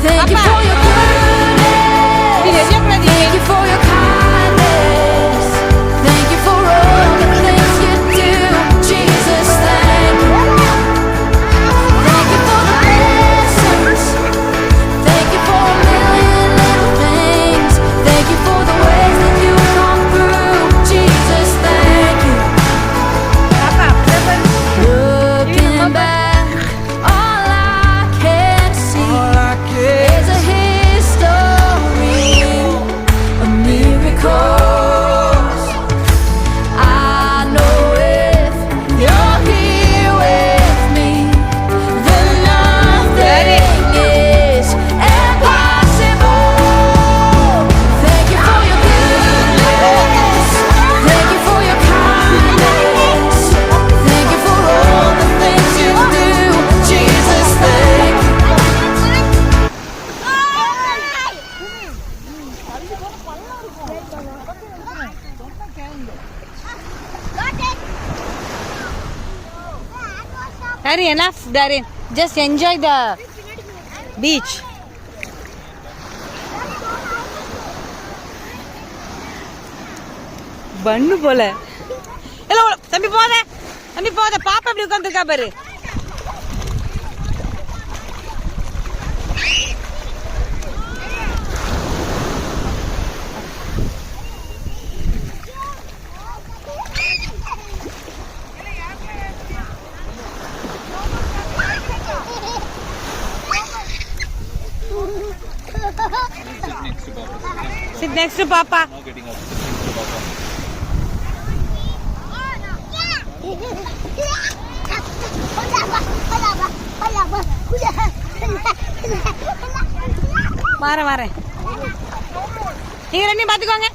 Thank you for your goodness. Thank you for your kindness. Thank you for all the things you do. Jesus, thank you. Thank you for the blessings. Thank you for a million little things. Thank you for the ways that you come through. Jesus, thank you. Looking back, all I can see is a history of miracles. I know if you're here with me, then nothing is impossible. Thank you for your goodness. Thank you for your kindness. Thank you for all the things you do. Jesus, thank you. Darin, enough, Darin. Just enjoy the beach. பண்ணு போல இல்ல தம்பி போத பாப்பா எப்படி உட்காந்துருக்கா பாரு. Sit next to Papa. Now getting up. Next to Papa. வரேன் நீங்க ரெண்டையும் பாத்துக்கோங்க.